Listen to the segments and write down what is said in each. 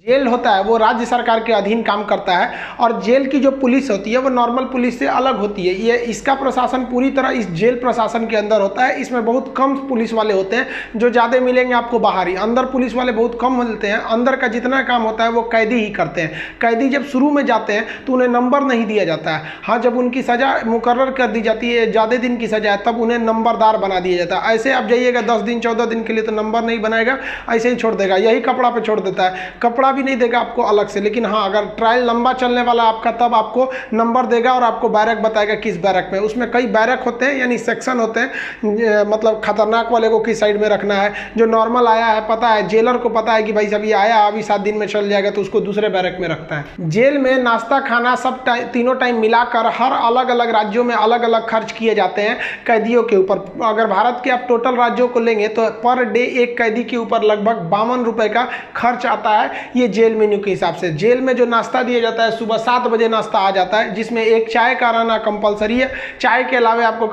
Jail होता है वो राज्य सरकार के अधीन काम करता है और जेल की जो पुलिस होती है वो नॉर्मल पुलिस से अलग होती है। ये इसका प्रशासन पूरी तरह इस जेल प्रशासन के अंदर होता है। इसमें बहुत कम पुलिस वाले होते हैं, जो ज़्यादा मिलेंगे आपको बाहर ही। अंदर पुलिस वाले बहुत कम मिलते हैं। अंदर का जितना काम होता है वो कैदी ही करते हैं। कैदी जब शुरू में जाते हैं तो उन्हें नंबर नहीं दिया जाता है। हाँ, जब उनकी सज़ा मुकर्रर कर दी जाती है, ज़्यादा दिन की सज़ा है, तब उन्हें नंबरदार बना दिया जाता है। ऐसे आप जाइएगा 10 दिन 14 दिन के लिए तो नंबर नहीं बनाएगा, ऐसे ही छोड़ देगा, यही कपड़ा पे छोड़ देता है। कपड़ा भी नहीं देगा आपको अलग से। लेकिन हाँ, अगर ट्रायल लंबा चलने वाला आपका, तब आपको नंबर देगा और आपको बैरक बताएगा किस बैरक में। उसमें कई बैरक होते हैं, यानी सेक्शन होते हैं। मतलब खतरनाक वाले को किस साइड में रखना है, जो नॉर्मल आया है पता है, जेलर को पता है कि भाई सब ये आया अभी 7 दिन में चल जाएगा, तो उसको दूसरे बैरक में रखता है। जेल में नाश्ता खाना सब तीनों टाइम मिलाकर हर अलग अलग राज्यों में अलग अलग खर्च किए जाते हैं कैदियों के ऊपर। अगर भारत के आप टोटल राज्यों को लेंगे तो पर डे एक कैदी के ऊपर लगभग 52 रुपए का खर्च आता है, ये जेल मेन्यू के हिसाब से। जेल में जो नाश्ता दिया जाता है, सुबह 7 बजे नाश्ता आ जाता है, जिसमें एक चाय का रहना कंपलसरी है। चाय के अलावा आपको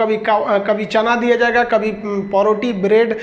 कभी चना दिया जाएगा, कभी परोटी, ब्रेड,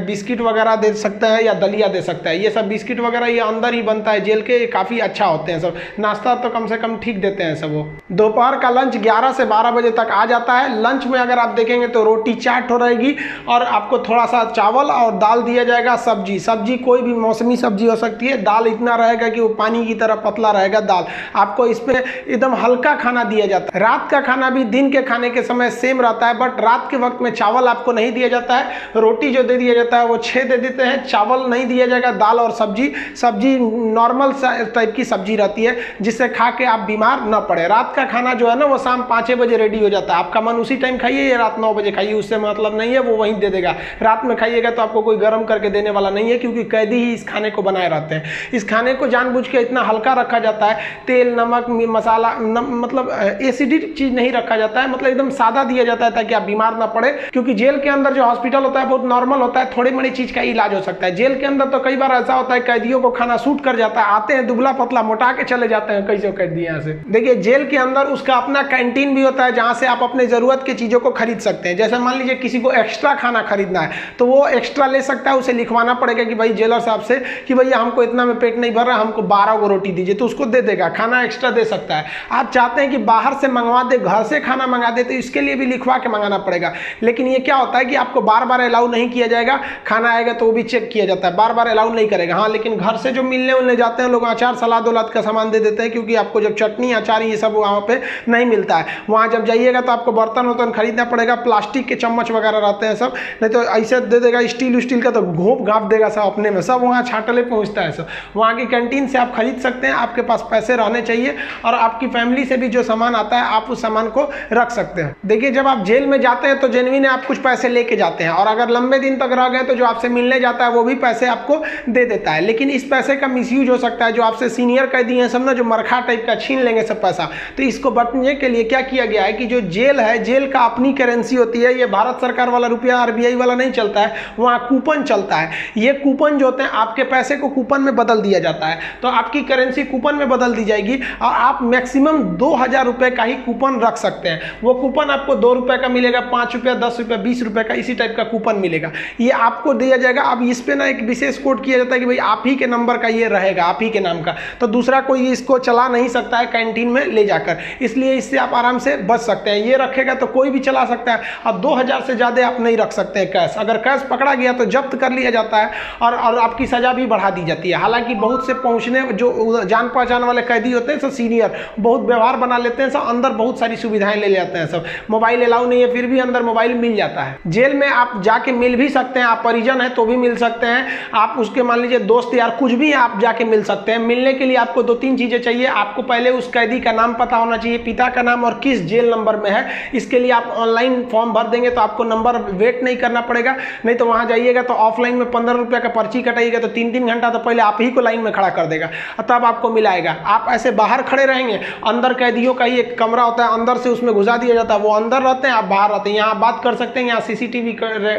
बिस्किट वगैरह दे सकता है या दलिया दे सकता है। ये सब बिस्किट वगैरह ये अंदर ही बनता है जेल के, काफ़ी अच्छा होते हैं सब। नाश्ता तो कम से कम ठीक देते हैं सब वो। दोपहर का लंच 11 से 12 बजे तक आ जाता है। लंच में अगर आप देखेंगे तो रोटी चाट हो रहेगी और आपको थोड़ा सा चावल और दाल दिया जाएगा। सब्जी कोई भी मौसमी सब्जी हो सकती है। दाल इतना रहेगा कि वो पानी की तरह पतला रहेगा दाल। आपको इसमें एकदम हल्का खाना दिया जाता है। रात का खाना भी दिन के खाने के समय सेम रहता है, बट रात के वक्त में चावल आपको नहीं दिया जाता है। रोटी जो दे दिया जाता है वो 6 दे देते हैं, चावल नहीं दिया जाएगा। दाल और सब्जी नॉर्मल टाइप की सब्जी रहती है, जिससे खा के आप बीमार न पड़े। रात का खाना जो है ना वो शाम 5 बजे रेडी हो जाता है। आपका मन उसी टाइम खाइए या रात 9 बजे खाइए, उससे मतलब नहीं है, वो वहीं दे देगा। रात में खाइएगा तो आपको कोई गर्म करके देने वाला नहीं है, क्योंकि कैदी ही इस खाने को बनाए रहते हैं। इस खाने को जानबूझ के इतना हल्का रखा जाता है, तेल नमक मसाला मतलब एसिडिक चीज नहीं रखा जाता है, मतलब एकदम सादा दिया जाता है ताकि आप बीमार ना पड़े। क्योंकि जेल के अंदर जो हॉस्पिटल होता है बहुत नॉर्मल होता है, थोड़ी बड़ी चीज का इलाज हो सकता है। जेल के अंदर तो कई बार ऐसा होता है कैदियों को खाना सूट कर जाता है, आते हैं दुबला पतला मोटा के चले जाते हैं कैसे कैदी यहाँ से। देखिए जेल के अंदर उसका अपना कैंटीन भी होता है, जहाँ से आप अपने जरूरत की चीजों को खरीद सकते हैं। जैसे मान लीजिए किसी को एक्स्ट्रा खाना खरीदना है तो वो एक्स्ट्रा ले सकता है, उसे लिखवाना पड़ेगा कि भाई जेलर साहब से कि भैया हमको इतना में पेट नहीं भर रहा, हमको 12 को रोटी दीजिए, तो उसको दे देगा, खाना एक्स्ट्रा दे सकता है। आप चाहते हैं कि बाहर से मंगवा दे, घर से खाना मंगा दे, तो इसके लिए भी लिखवा के मंगाना पड़ेगा। लेकिन ये क्या होता है कि आपको बार बार अलाउ नहीं किया जाएगा। खाना आएगा तो वो भी चेक किया जाता है, बार बार अलाउ नहीं करेगा। हाँ, लेकिन घर से जो मिलने उलने जाते हैं लोग, अचार सलाद वलाद का सामान दे देते हैं, क्योंकि आपको जब चटनी अचार ये सब वहाँ पे नहीं मिलता है। वहाँ जब जाइएगा तो आपको बर्तन वर्तन खरीदना पड़ेगा, प्लास्टिक के चम्मच वगैरह रहते हैं सब, नहीं तो ऐसे दे देगा स्टील का तो घोंप घाप देगा सब अपने में, सब वहाँ छाटले पहुँचता है सब। वहाँ की कैंटीन से आप खरीद सकते हैं, आपके पास पैसे रहने चाहिए, और आपकी फैमिली से भी जो सामान आता है आप उस सामान को रख सकते हैं। देखिए जब आप जेल में जाते हैं तो जेन्युइन आप कुछ पैसे लेके जाते हैं, और अगर लंबे दिन तक रह गए तो जो आपसे मिलने जाता है वो भी पैसे आपको दे देता है। लेकिन इस पैसे का मिसयूज हो सकता है, जो आपसे सीनियर कैदी हैं सब ना, जो मरखा टाइप का छीन लेंगे सब पैसा। तो इसको बचने के लिए क्या किया गया है कि जो जेल है, जेल का अपनी करेंसी होती है। ये भारत सरकार वाला रुपया RBI वाला नहीं चलता है, वहाँ कूपन चलता है। ये कूपन जो होते हैं, आपके पैसे को कूपन में बदल दिया जाता है, तो आपकी करेंसी कूपन में बदल दी जाएगी, और आप मैक्सिमम 2000 रुपए का ही कूपन रख सकते हैं। वो कूपन आपको 2 रुपए का मिलेगा, 5 रुपया, 10 रुपया, 20 रुपए का, इसी टाइप का कूपन मिलेगा। ये आपको दिया जाएगा। अब इस पे ना एक विशेष कोड किया जाता है कि भाई आप ही के नंबर का ये रहेगा, आप ही के नाम का, तो दूसरा कोई इसको चला नहीं सकता है कैंटीन में ले जाकर। इसलिए इससे आप आराम से बच सकते हैं। ये रखेगा तो कोई भी चला सकता है। अब 2000 से ज़्यादा आप नहीं रख सकते हैं कैश। अगर कैश पकड़ा गया तो जब्त कर लिया जाता है, और आपकी सज़ा भी बढ़ा दी जाती है। हालांकि बहुत से पहुंचने जो जान पहचान वाले कैदी होते हैं सब सीनियर, बहुत व्यवहार बना लेते हैं सब, अंदर बहुत सारी सुविधाएं ले जाते हैं सब। मोबाइल अलाउ नहीं है, फिर भी अंदर मोबाइल मिल जाता है। जेल में आप जाके मिल भी सकते हैं, आप परिजन हैं तो भी मिल सकते हैं, आप उसके मान लीजिए दोस्त यार कुछ भी आप जाके मिल सकते हैं। मिलने के लिए आपको 2-3 चीज़ें चाहिए। आपको पहले उस कैदी का नाम पता होना चाहिए, पिता का नाम और किस जेल नंबर में है। इसके लिए आप ऑनलाइन फॉर्म भर देंगे तो आपको नंबर वेट नहीं करना पड़ेगा। नहीं तो वहाँ जाइएगा तो ऑफलाइन में 15 रुपये का पर्ची कटाइएगा तो 3-3 घंटा तो पहले आप ही को लाइन में खड़ा कर देगा, तब आपको मिलाएगा। आप ऐसे बाहर खड़े रहेंगे, अंदर कैदियों का ही एक कमरा होता है, अंदर से उसमें घुसा दिया जाता है, वो अंदर रहते हैं, आप बाहर रहते हैं। यहाँ बात कर सकते हैं, यहाँ CCTV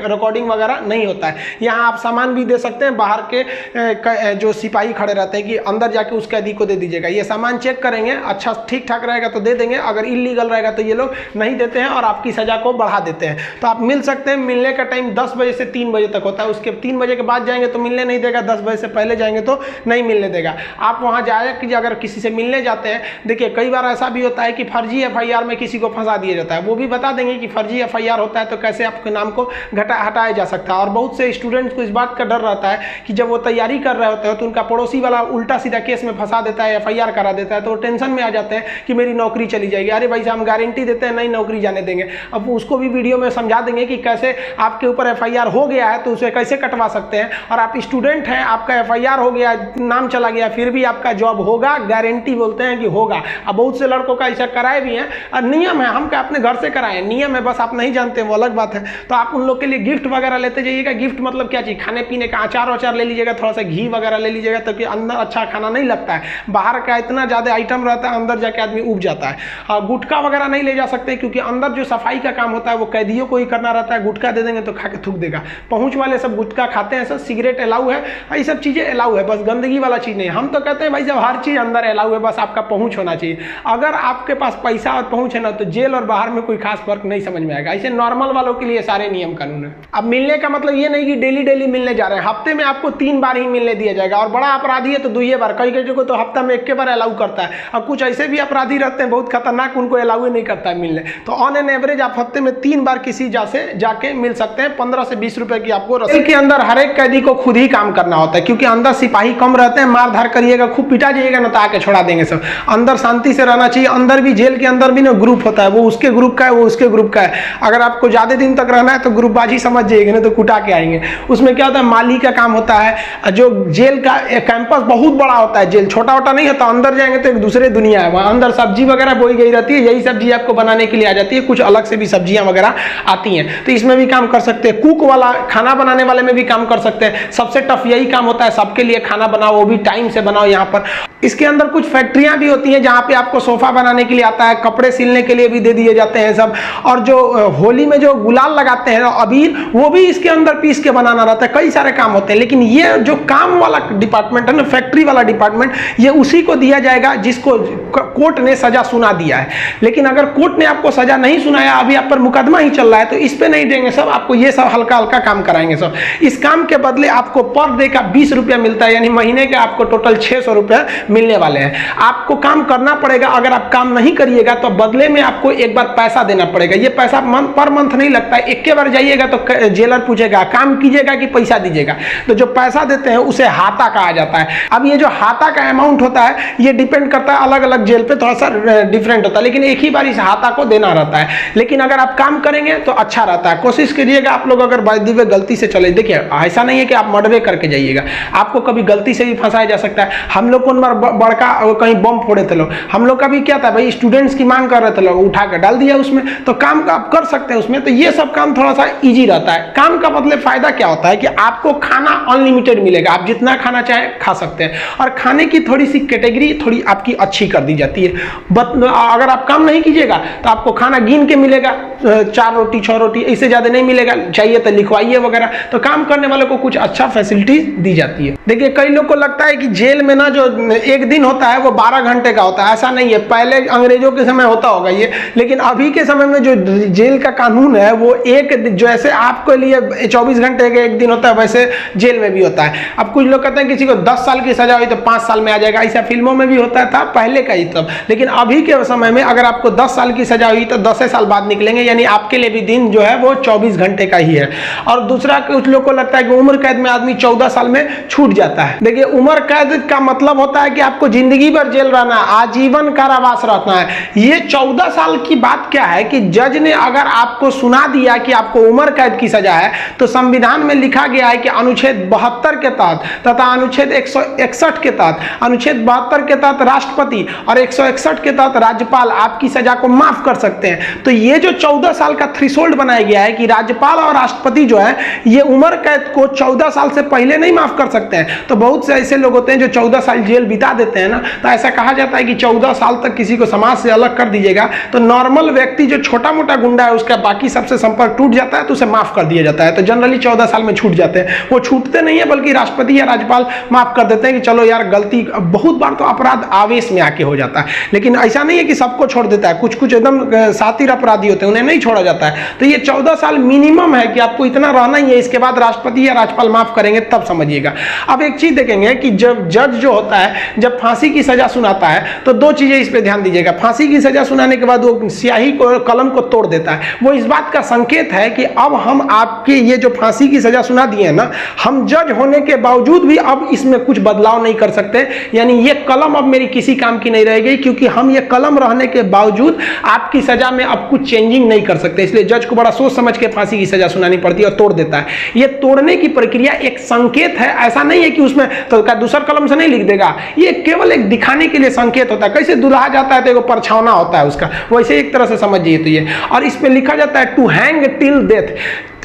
रिकॉर्डिंग वगैरह नहीं होता है। यहाँ आप सामान भी दे सकते हैं, बाहर के जो सिपाही खड़े रहते हैं कि अंदर जाके उस कैदी को दे दीजिएगा, ये सामान चेक करेंगे, अच्छा ठीक ठाक रहेगा तो दे देंगे, अगर इलीगल रहेगा तो ये लोग नहीं देते हैं और आपकी सजा को बढ़ा देते हैं। तो आप मिल सकते हैं। मिलने का टाइम 10 बजे से 3 बजे तक होता है। उसके 3 बजे के बाद जाएंगे तो मिलने नहीं देगा, 10 बजे से पहले जाएंगे तो नहीं मिलने देगा। आप वहाँ जाए कि अगर किसी से मिलने जाते हैं, देखिए कई बार ऐसा भी होता है कि फर्जी FIR में किसी को फंसा दिया जाता है, वो भी बता देंगे कि फर्जी FIR होता है तो कैसे आपके नाम को हटाया जा सकता है। और बहुत से स्टूडेंट्स को इस बात का डर रहता है कि जब वो तैयारी कर रहे होते हैं तो उनका पड़ोसी वाला उल्टा सीधा केस में फंसा देता है, FIR करा देता है, तो वो टेंशन में आ जाते हैं कि मेरी नौकरी चली जाएगी। अरे भाई साहब, हम गारंटी देते हैं नहीं नौकरी जाने देंगे। अब उसको भी वीडियो में समझा देंगे कि कैसे आपके ऊपर FIR हो गया है तो उसे कैसे कटवा सकते हैं, और आप स्टूडेंट हैं, आपका FIR हो गया, नाम चला गया, फिर भी आपका जॉब होगा, गारंटी बोलते हैं कि होगा। अब बहुत से लड़कों का ऐसा कराए भी हैं, और नियम है, हम क्या अपने घर से कराएं, नियम है, बस आप नहीं जानते वो अलग बात है। तो आप उन लोग के लिए गिफ्ट वगैरह लेते जाइएगा। गिफ्ट मतलब क्या चीज़, खाने पीने का अचार वचार ले लीजिएगा, थोड़ा सा घी वगैरह ले लीजिएगा, ताकि अंदर अच्छा खाना नहीं लगता है। बाहर का इतना ज़्यादा आइटम रहता है, अंदर जाके आदमी उब जाता है। गुटखा वगैरह नहीं ले जा सकते, क्योंकि अंदर जो सफाई का काम होता है वो कैदियों को ही करना रहता है। गुटखा दे देंगे तो खा के थूक देगा। पहुँच वाले सब गुटखा खाते हैं, सब सिगरेट अलाउ है, ये सब चीज़ें अलाउ है, बस गंदगी वाला चीज़ नहीं। हम तो कहते हैं भाई जब हर चीज़ अंदर अलाउ है, बस आपका पहुँच होना चाहिए। अगर आपके पास पैसा और पहुँच है ना, तो जेल और बाहर में कोई खास फर्क नहीं समझ में आएगा। ऐसे नॉर्मल वालों के लिए सारे नियम कानून है। अब मिलने का मतलब ये नहीं कि डेली डेली मिलने जा रहे हैं, हफ्ते में आपको 3 बार ही मिलने दिया जाएगा। और बड़ा अपराधी है तो 2 बार, कई को तो हफ्ता में 1 बार अलाउ करता है। और कुछ ऐसे भी अपराधी रहते हैं बहुत खतरनाक, उनको अलाउ ही नहीं करता है मिलने। तो ऑन एन एवरेज आप हफ्ते में 3 बार किसी जाके मिल सकते हैं। 15 से 20 रुपए की आपको रसीद के अंदर हर एक कैदी को खुद ही काम करना होता है, क्योंकि अंदर सिपाही कम रहते हैं। मार धार करिएगा, खूब पिटा जाइएगा ना तो आके छोड़ा देंगे सब। अंदर शांति से रहना चाहिए। अंदर भी, जेल के अंदर भी ना ग्रुप होता है, वो उसके ग्रुप का है, वो उसके ग्रुप का है। अगर आपको ज्यादा दिन तक रहना है तो ग्रुपबाजी समझ जाइएगा, नहीं तो कुटा के आएंगे। उसमें क्या होता है, माली का काम होता है। जो जेल का कैंपस बहुत बड़ा होता है, जेल छोटा छोटा नहीं होता। अंदर जाएंगे तो एक दूसरे दुनिया है। वहाँ अंदर सब्जी वगैरह बोई गई रहती है, यही सब्जी आपको बनाने के लिए आ जाती है। कुछ अलग से भी सब्जियां वगैरह आती हैं, तो इसमें भी काम कर सकते हैं। कुक वाला, खाना बनाने वाले में भी काम कर सकते हैं। सबसे टफ यही काम होता है, सबके लिए खाना बनाओ, वो भी टाइम से बनाओ। यहाँ पर इसके अंदर कुछ फैक्ट्रियां भी होती हैं जहाँ पे आपको सोफा बनाने के लिए आता है, कपड़े सिलने के लिए भी दे दिए जाते हैं सब। और जो होली में जो गुलाल लगाते हैं अबीर, वो भी इसके अंदर पीस के बनाना रहता है। कई सारे काम होते हैं, लेकिन ये जो काम वाला डिपार्टमेंट है ना, फैक्ट्री वाला डिपार्टमेंट, ये उसी को दिया जाएगा जिसको कोर्ट ने सजा सुना दिया है। लेकिन अगर कोर्ट ने आपको सजा नहीं सुनाया, अभी आप पर मुकदमा ही चल रहा है, तो इस पे नहीं देंगे सब, आपको ये सब हल्का हल्का काम कराएंगे सब। इस काम के बदले आपको पर डे का 20 रुपया मिलता है, यानी महीने के आपको टोटल 600 रुपया मिलने वाले हैं। आपको काम करना पड़ेगा। अगर आप काम नहीं करिएगा तो बदले में आपको एक बार पैसा देना पड़ेगा। ये पैसा पर मंथ नहीं लगता है, एक बार जाइएगा तो जेलर पूछेगा काम कीजिएगा कि पैसा दीजिएगा। तो जो पैसा देते हैं उसे हाता कहा जाता है। अब ये जो हाता का अमाउंट होता है, ये डिपेंड करता है अलग अलग जेल पे, थोड़ा सा डिफरेंट होता है, लेकिन एक ही बार इस हाता को देना रहता है। लेकिन अगर आप काम करेंगे तो अच्छा रहता है। कोशिश करिएगा आप लोग, अगर बाय द वे गलती से चले, देखिए ऐसा नहीं है कि आप मर्डर करके जाइएगा, आपको कभी गलती से भी फंसाया जा सकता है। हम लोग को बड़का कहीं बम फोड़े थे लोग, हम लोग का भी क्या था भाई, स्टूडेंट्स की मांग कर रहे थे लोग, उठा कर डाल दिया उसमें, तो काम का आप कर सकते हैं उसमें। तो ये सब काम थोड़ा सा इजी रहता है। काम का बदले फायदा क्या होता है कि आपको खाना अनलिमिटेड मिलेगा, आप जितना खाना चाहे खा सकते हैं। और खाने की थोड़ी सी कैटेगरी थोड़ी आपकी अच्छी कर दी जाती है। अगर आप काम नहीं कीजिएगा तो आपको खाना गिन के मिलेगा, 4 रोटी 6 रोटी, इससे ज्यादा नहीं मिलेगा, चाहिए तो लिखवाइए वगैरह। तो काम करने वालों को कुछ अच्छा फैसिलिटी दी जाती है। देखिए कई लोग को लगता है कि जेल में ना जो एक दिन होता है वो 12 घंटे का होता है, ऐसा नहीं है। पहले अंग्रेजों के समय होता होगा ये, लेकिन अभी के समय में जो जेल का कानून है वो जैसे आपके लिए 24 घंटे का एक दिन होता है, वैसे जेल में भी होता है। अब कुछ लोग कहते हैं किसी को 10 साल की सजा हुई तो 5 साल में आ जाएगा, ऐसा फिल्मों में भी होता था पहले का ही तब। लेकिन अभी के समय में अगर आपको 10 साल की सजा हुई तो 10 साल बाद निकलेंगे, यानी आपके लिए भी दिन जो है वो 24 घंटे का ही है। और दूसरा, कुछ लोग को लगता है कि उम्र कैद में आदमी 14 साल में छूट जाता है। देखिए उम्र कैद का मतलब होता है कि आपको जिंदगी भर जेल रहना, आजीवन कारावास रहना है। ये 14 साल की बात क्या है कि जज ने अगर आपको सुना दिया कि आपको उम्र कैद की सजा है, तो संविधान में लिखा गया है कि अनुच्छेद 72 के तहत तथा अनुच्छेद 161 के तहत, अनुच्छेद 72 के तहत राष्ट्रपति और 161 के तहत राज्यपाल आपकी सजा को माफ कर सकते हैं। तो ये जो 14 साल का थ्रेशोल्ड बनाया गया है कि राज्यपाल और राष्ट्रपति जो है ये उम्र कैद को 14 साल से पहले नहीं माफ कर सकते हैं। तो बहुत से ऐसे लोग होते हैं जो 14 साल जेल बिता देते हैं ना, तो ऐसा कहा जाता है कि 14 साल तक किसी को समाज से अलग कर दीजिएगा तो नॉर्मल व्यक्ति जो छोटा मोटा गुंडा है उसका बाकी सबसे संपर्क टूट जाता है, तो उसे माफ कर दिया जाता है। तो जनरली 14 साल में छूट जाते हैं। वो छूटते नहीं है, बल्कि राष्ट्रपति या राज्यपाल माफ कर देते हैं कि चलो यार गलती, बहुत बार तो अपराध आवेश में आके हो जाता है। लेकिन ऐसा नहीं है कि सबको छोड़ देता है, कुछ कुछ एकदम शातिर अपराधी होते हैं, उन्हें नहीं छोड़ा जाता है। तो ये 14 साल मिनिमम है कि आपको इतना रहना ही है, इसके बाद राष्ट्रपति या राज्यपाल माफ करेंगे तब समझिएगा। अब एक चीज देखेंगे कि जब जज जो होता है जब फांसी की सजा सुनाता है तो दो चीजें इस पे ध्यान दीजिएगा। फांसी की सजा सुनाने के बाद वो स्याही को, कलम को तोड़ देता है, वो इस बात का संकेत है कि अब हम आपके ये जो फांसी की सजा सुना दिए हैं ना, हम जज होने के बावजूद भी अब इसमें कुछ बदलाव नहीं कर सकते, यानी ये कलम अब मेरी किसी काम की नहीं रहेगी, क्योंकि हम ये कलम रहने के बावजूद आपकी सजा में अब कुछ चेंजिंग नहीं कर सकते। इसलिए जज को बड़ा सोच समझ के फांसी की सजा सुनानी पड़ती है और तोड़ देता है। ये तोड़ने की प्रक्रिया एक संकेत है, ऐसा नहीं है कि उसमें तो दूसर कलम से नहीं लिख देगा, ये केवल एक दिखाने के लिए संकेत होता है। कैसे दुल्हा जाता है तो एक परछावना होता है उसका, वैसे एक तरह से समझिए तो ये। और इसमें लिखा जाता है टू हैंग टिल डेथ,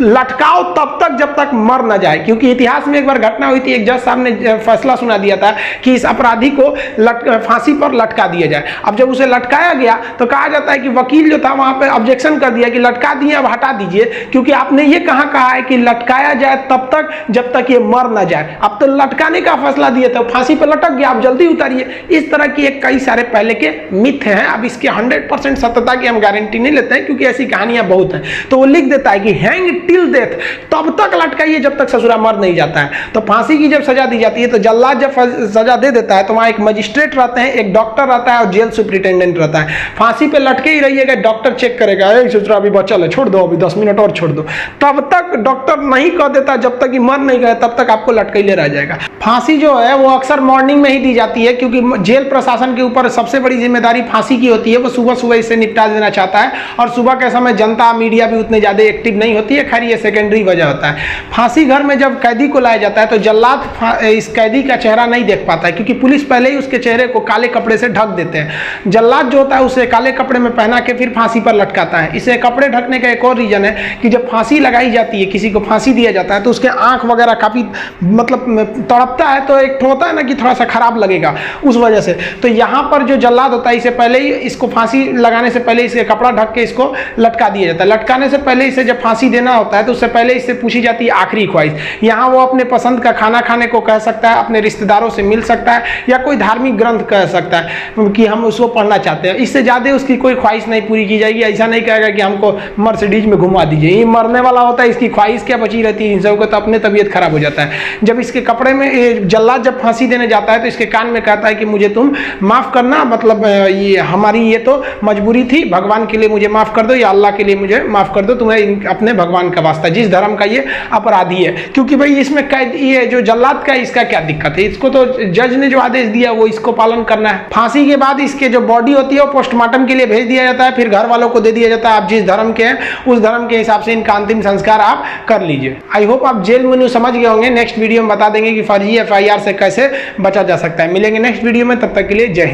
लटकाओ तब तक जब तक मर न जाए, क्योंकि इतिहास में एक बार घटना हुई थी, एक जज साहब ने फैसला सुना दिया था कि इस अपराधी को फांसी पर लटका दिया जाए। अब जब उसे लटकाया गया तो कहा जाता है कि वकील जो था वहां पे ऑब्जेक्शन कर दिया कि लटका दिए, अब हटा दीजिए, क्योंकि आपने ये कहा है कि लटकाया जाए तब तक जब तक ये मर न जाए। अब तो लटकाने का फैसला दिए तो फांसी पर लटक गया, आप जल्दी उतारिए। इस तरह की एक कई सारे पहले के मिथ हैं। अब इसके 100% सत्यता की हम गारंटी नहीं लेते हैं, क्योंकि ऐसी कहानियां बहुत हैं। तो वो लिख देता है कि हैंग टिल डेथ, तब तक लटकाइए जब तक ससुरा मर नहीं जाता है। तो फांसी की जब सजा दी जाती है तो जल्लाद जब सजा दे देता है तो वहां एक मजिस्ट्रेट रहते हैं, एक डॉक्टर रहता है और जेल सुपरिटेंडेंट रहता है। फांसी पे लटके ही रहिएगा, डॉक्टर चेक करेगा, ससुरा अभी बचल है, छोड़ दो, अभी 10 मिनट और छोड़ दो। तब तक डॉक्टर नहीं कह देता, जब तक कि मर नहीं गए तब तक आपको लटकैले रह जाएगा। फांसी जो है वो अक्सर मॉर्निंग में ही दी जाती है, क्योंकि जेल प्रशासन के ऊपर सबसे बड़ी जिम्मेदारी फांसी की होती है। वो सुबह सुबह इसे निपटा देना चाहता है, और सुबह के समय जनता मीडिया भी उतने ज्यादा एक्टिव नहीं होती है। खैर ये सेकेंडरी वजह होता है। फांसी घर में जब कैदी को लाया जाता है तो जल्लाद इस कैदी का चेहरा नहीं देख पाता है, क्योंकि पुलिस पहले ही उसके चेहरे को काले कपड़े से ढक देते हैं। जल्लाद जो होता है उसे काले कपड़े में पहना के फिर फांसी पर लटकाता है। इसे कपड़े ढकने का एक और रीजन है कि जब फांसी लगाई जाती है, किसी को फांसी दिया जाता है, तो उसके आंख वगैरह काफी मतलब तड़पता है, तो एक होता है ना कि थोड़ा सा खराब लगेगा उस वजह से। तो यहाँ पर जो जल्लाद होता है इसे पहले ही, इसको फांसी लगाने से पहले इसे कपड़ा ढक के इसको लटका दिया जाता है। लटकाने से पहले इसे जब फांसी देना होता है तो उससे पहले इससे पूछी जाती है आखिरी ख्वाहिश। यहाँ वो अपने पसंद का खाना खाने को कह सकता है, अपने रिश्तेदारों से मिल सकता है, या कोई धार्मिक ग्रंथ कह सकता है कि हम उसको पढ़ना चाहते हैं। इससे ज्यादा उसकी कोई ख्वाहिश नहीं पूरी की जाएगी। ऐसा नहीं कहेगा कि हमको मर्सिडीज में घुमा दीजिए, ये मरने वाला होता है, इसकी ख्वाहिश क्या बची रहती है। इन सबको तो अपने तबीयत खराब हो जाता है। जब इसके कपड़े में जल्लाद जब फांसी देने जाता है तो इसके कान में कहता है कि मुझे तुम माफ करना, मतलब ये हमारी ये तो मजबूरी थी, भगवान के लिए मुझे माफ कर दो, या अल्लाह के लिए मुझे माफ कर दो, तुम्हें अपने भगवान का वास्ता, जिस धर्म का ये अपराधी है। क्योंकि भाई इसमें कैद, ये जो जल्लाद का, इसका क्या दिक्कत है, इसको तो जज ने जो आदेश दिया वो इसको पालन करना है। फांसी के बाद इसके जो बॉडी होती है वो पोस्टमार्टम के लिए भेज दिया जाता है, फिर घर वालों को दे दिया जाता है। आप जिस धर्म के हैं उस धर्म के हिसाब से इनका अंतिम संस्कार आप कर लीजिए। आई होप आप जेल मेन्यू समझ गए होंगे। नेक्स्ट वीडियो में बता देंगे कि फर्जी FIR से कैसे बचा जा सकता है। मिलेंगे नेक्स्ट वीडियो में, तब तक के लिए जय हिंद।